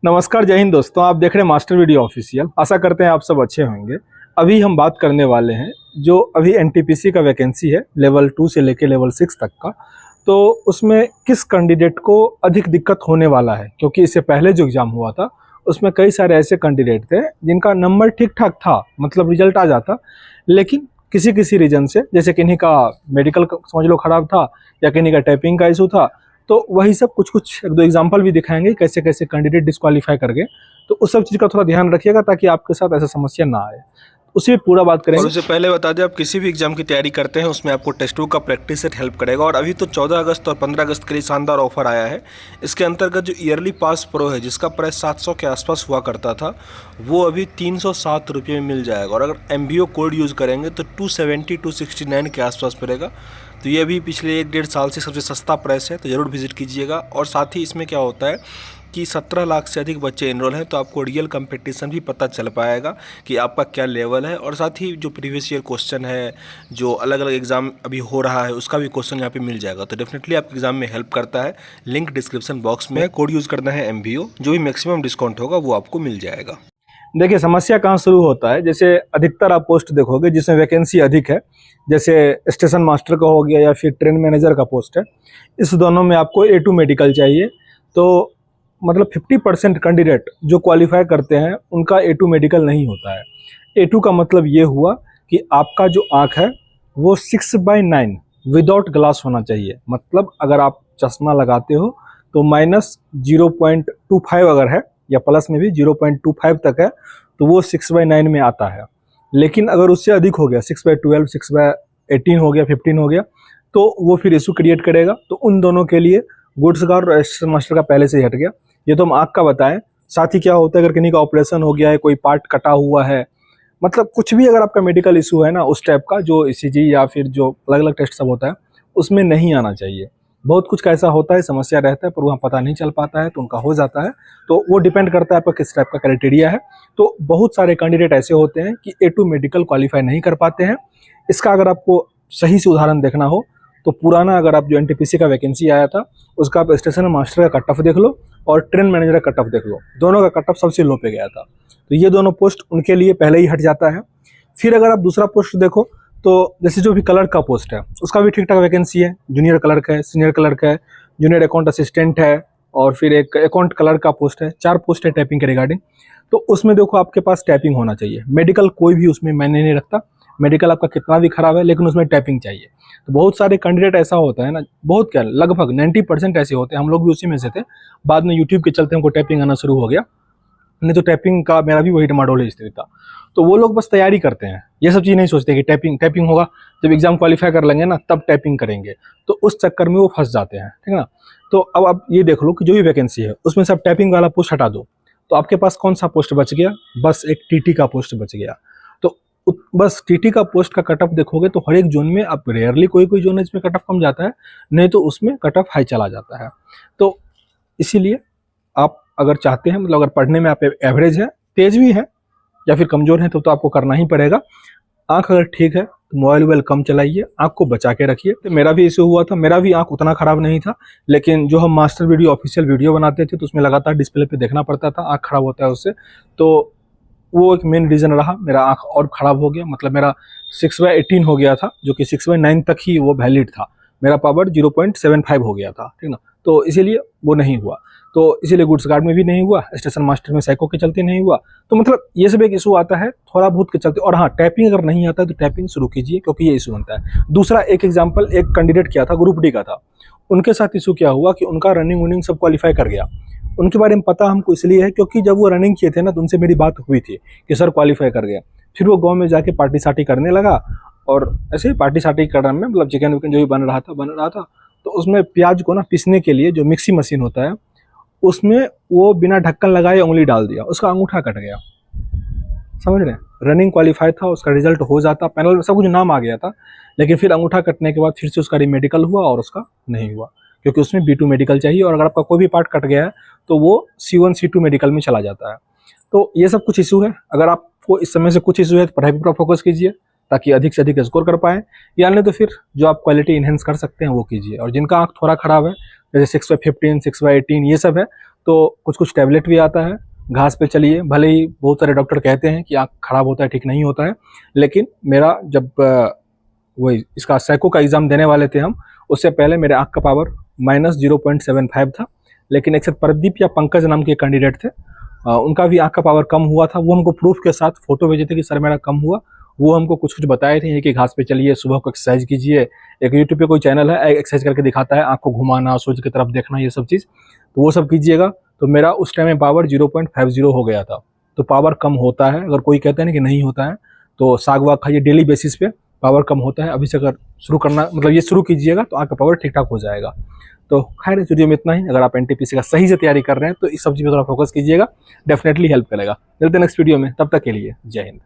नमस्कार, जय हिंद दोस्तों। आप देख रहे हैं मास्टर वीडियो ऑफिशियल। आशा करते हैं आप सब अच्छे होंगे। अभी हम बात करने वाले हैं जो अभी एनटीपीसी का वैकेंसी है लेवल 2 से लेकर लेवल 6 तक का। तो उसमें किस कैंडिडेट को अधिक दिक्कत होने वाला है, क्योंकि इससे पहले जो एग्ज़ाम हुआ था उसमें कई सारे ऐसे कैंडिडेट थे जिनका नंबर ठीक ठाक था, मतलब रिजल्ट आ जाता, लेकिन किसी किसी रीजन से, जैसे किन्हीं का मेडिकल समझ लो ख़राब था या किन्हीं का टाइपिंग का इशू था। तो वही सब कुछ एक दो एग्जाम्पल भी दिखाएंगे कैसे कैसे कैंडिडेट डिस्क्वालीफाई कर गए। तो उस सब चीज़ का थोड़ा ध्यान रखिएगा ताकि आपके साथ ऐसा समस्या ना आए। उसी पे पूरा बात करेंगे। और उससे पहले बता दें, आप किसी भी एग्जाम की तैयारी करते हैं उसमें आपको टेस्ट बुक का प्रैक्टिस सेट हेल्प करेगा। और अभी तो 14 अगस्त और 15 अगस्त के लिए शानदार ऑफर आया है। इसके अंतर्गत जो ईयरली पास प्रो है जिसका प्राइस 700 के आसपास हुआ करता था, वो अभी 307 रुपये में मिल जाएगा। और अगर MBO कोड यूज़ करेंगे तो 270 269 के आसपास पड़ेगा। तो ये भी पिछले 1-1.5 साल से सबसे सस्ता प्राइस है, तो ज़रूर विजिट कीजिएगा। और साथ ही इसमें क्या होता है कि 17 लाख से अधिक बच्चे इनरोल हैं, तो आपको रियल कंपटीशन भी पता चल पाएगा कि आपका क्या लेवल है। और साथ ही जो प्रीवियस ईयर क्वेश्चन है, जो अलग अलग एग्जाम अभी हो रहा है, उसका भी क्वेश्चन यहाँ पे मिल जाएगा। तो डेफिनेटली आपके एग्जाम में हेल्प करता है। लिंक डिस्क्रिप्शन बॉक्स में, कोड यूज़ करना है MBO, जो भी मैक्सिमम डिस्काउंट होगा वो आपको मिल जाएगा। देखिए, समस्या कहाँ शुरू होता है। जैसे अधिकतर आप पोस्ट देखोगे जिसमें वैकेंसी अधिक है, जैसे स्टेशन मास्टर का हो गया या फिर ट्रेन मैनेजर का पोस्ट है, इस दोनों में आपको A2 मेडिकल चाहिए। तो मतलब 50% कैंडिडेट जो क्वालिफाई करते हैं उनका A2 मेडिकल नहीं होता है। A2 का मतलब ये हुआ कि आपका जो आँख है वो 6/9 विदाउट ग्लास होना चाहिए। मतलब अगर आप चश्मा लगाते हो तो -0.25 अगर है या प्लस में भी 0.25 तक है तो वो 6/9 में आता है। लेकिन अगर उससे अधिक हो गया, 6/12, 6/18 हो गया, 15 हो गया, तो वो फिर इशू क्रिएट करेगा। तो उन दोनों के लिए गुड्स का और असिस्टेंट मास्टर का पहले से ही हट गया। ये तो हम आँख का बताएं। साथ ही क्या होता है, अगर किन्हीं का ऑपरेशन हो गया है, कोई पार्ट कटा हुआ है, मतलब कुछ भी अगर आपका मेडिकल इशू है ना, उस टाइप का जो ECG या फिर जो अलग अलग टेस्ट सब होता है उसमें नहीं आना चाहिए। बहुत कुछ का ऐसा होता है, समस्या रहता है, पर वहाँ पता नहीं चल पाता है तो उनका हो जाता है। तो वो डिपेंड करता है आपका किस टाइप का क्राइटेरिया है। तो बहुत सारे कैंडिडेट ऐसे होते हैं कि A2 मेडिकल क्वालिफाई नहीं कर पाते हैं। इसका अगर आपको सही से उदाहरण देखना हो तो पुराना, अगर आप जो NTPC का वैकेंसी आया था उसका आप स्टेशन मास्टर का कट ऑफ देख लो और ट्रेन मैनेजर का कट ऑफ देख लो, दोनों का कट ऑफ सबसे लो पे गया था। तो ये दोनों पोस्ट उनके लिए पहले ही हट जाता है। फिर अगर आप दूसरा पोस्ट देखो तो जैसे जो भी क्लर्क का पोस्ट है उसका भी ठीक ठाक वैकेंसी है। जूनियर क्लर्क है, सीनियर क्लर्क है, जूनियर अकाउंट असिस्टेंट है और फिर एक अकाउंट क्लर्क का पोस्ट है। 4 पोस्ट है टाइपिंग के रिगार्डिंग। तो उसमें देखो आपके पास टाइपिंग होना चाहिए। मेडिकल कोई भी उसमें मायने नहीं रखता, मेडिकल आपका कितना भी खराब है लेकिन उसमें टाइपिंग चाहिए। तो बहुत सारे कैंडिडेट ऐसा होता है ना, बहुत क्या लगभग 90% ऐसे होते हैं, हम लोग भी उसी में से थे। बाद में यूट्यूब के चलते हमको टाइपिंग आना शुरू हो गया, नहीं तो टाइपिंग का मेरा भी वही डमाडोल स्थिति था। तो वो लोग बस तैयारी करते हैं, ये सब चीज़ नहीं सोचते कि टाइपिंग होगा, जब एग्जाम क्वालिफाई कर लेंगे ना तब टाइपिंग करेंगे। तो उस चक्कर में वो फंस जाते हैं, ठीक है ना। तो अब आप ये देख लो कि जो भी वैकेंसी है उसमें से आप टाइपिंग वाला पोस्ट हटा दो तो आपके पास कौन सा पोस्ट बच गया? बस एक TT का पोस्ट बच गया। तो बस TT का पोस्ट का कट ऑफ देखोगे तो हर एक जोन में, आप रेयरली कोई कोई जोन है इसमें कट ऑफ कम जाता है, नहीं तो उसमें कट ऑफ हाई चला जाता है। तो इसीलिए आप अगर चाहते हैं, मतलब अगर पढ़ने में आप एवरेज है, तेज भी है या फिर कमज़ोर है, तो आपको करना ही पड़ेगा। आँख अगर ठीक है तो मोबाइल कम चलाइए, आँख को बचा के रखिए। तो मेरा भी इशू हुआ था, मेरा भी आँख उतना ख़राब नहीं था, लेकिन जो हम मास्टर वीडियो ऑफिशियल वीडियो बनाते थे तो उसमें लगातार डिस्प्ले पे देखना पड़ता था, आँख ख़राब होता है उससे। तो वो एक मेन रीज़न रहा, मेरा आँख और ख़राब हो गया। मतलब मेरा 6/18 हो गया था, जो कि 6/9 तक ही वो वैलिड था। मेरा पावर 0.75 हो गया था, ठीक ना। तो इसीलिए वो नहीं हुआ। तो इसीलिए गुड्स गार्ड में भी नहीं हुआ, स्टेशन मास्टर में साइको के चलते नहीं हुआ। तो मतलब ये सब एक इशू आता है थोड़ा बहुत के चलते। और हाँ, टाइपिंग अगर नहीं आता है तो टाइपिंग शुरू कीजिए, क्योंकि ये इशू बनता है। दूसरा एक एग्जाम्पल, एक कैंडिडेट किया था, ग्रुप D का था। उनके साथ इशू क्या हुआ कि उनका रनिंग वनिंग सब क्वालिफाई कर गया। उनके बारे में पता हमको इसलिए है क्योंकि जब वो रनिंग किए थे ना तो उनसे मेरी बात हुई थी कि सर क्वालिफाई कर गया। फिर वो गाँव में जाके पार्टी सार्टी करने लगा, और ऐसे ही पार्टी सार्टी करने में, मतलब चिकन विकन जो भी बन रहा था। तो उसमें प्याज को ना पीसने के लिए जो मिक्सी मशीन होता है उसमें वो बिना ढक्कन लगाए उंगली डाल दिया, उसका अंगूठा कट गया। समझ रहे हैं, रनिंग क्वालिफाई था, उसका रिजल्ट हो जाता, पैनल में सब कुछ नाम आ गया था, लेकिन फिर अंगूठा कटने के बाद फिर से उसका रीमेडिकल हुआ और उसका नहीं हुआ, क्योंकि उसमें B2 मेडिकल चाहिए। और अगर आपका कोई भी पार्ट कट गया है तो वो C1 C2 मेडिकल में चला जाता है। तो ये सब कुछ इशू है। अगर आपको इस समय से कुछ इशू है तो पढ़ाई पर फोकस कीजिए ताकि अधिक से अधिक स्कोर कर पाएँ, या नहीं तो फिर जो आप क्वालिटी इन्हेंस कर सकते हैं वो कीजिए। और जिनका आँख थोड़ा ख़राब है, जैसे 6/15, 6/18 ये सब है, तो कुछ कुछ टैबलेट भी आता है। घास पे चलिए, भले ही बहुत सारे डॉक्टर कहते हैं कि आँख खराब होता है, ठीक नहीं होता है, लेकिन मेरा जब वही इसका सैको का एग्ज़ाम देने वाले थे हम, उससे पहले मेरे आँख का पावर -0.75 था। लेकिन एक साथ प्रदीप या पंकज नाम के कैंडिडेट थे, उनका भी आँख का पावर कम हुआ था। वो हमको प्रूफ के साथ फोटो भेजे थे कि सर मेरा कम हुआ। वो हमको कुछ कुछ बताए थे कि घास पे चलिए, सुबह को एक्सरसाइज कीजिए। एक यूट्यूब पे कोई चैनल है, एक्सरसाइज करके दिखाता है, आँख को घुमाना, सूर्य की तरफ देखना, ये सब चीज़, तो वो सब कीजिएगा। तो मेरा उस टाइम में पावर 0.50 हो गया था। तो पावर कम होता है, अगर कोई कहता है ना कि नहीं होता है, तो साग वाग खाइए डेली बेसिस पे, पावर कम होता है। अभी से अगर शुरू करना, मतलब ये शुरू कीजिएगा तो आँख का पावर ठीक ठाक हो जाएगा। तो खैर इस वीडियो में इतना ही। अगर आप एनटीपीसी का सही से तैयारी कर रहे हैं तो इस सब चीज़ पे थोड़ा फोकस कीजिएगा, डेफिनेटली हेल्प करेगा। मिलते हैं नेक्स्ट वीडियो में, तब तक के लिए जय हिंद।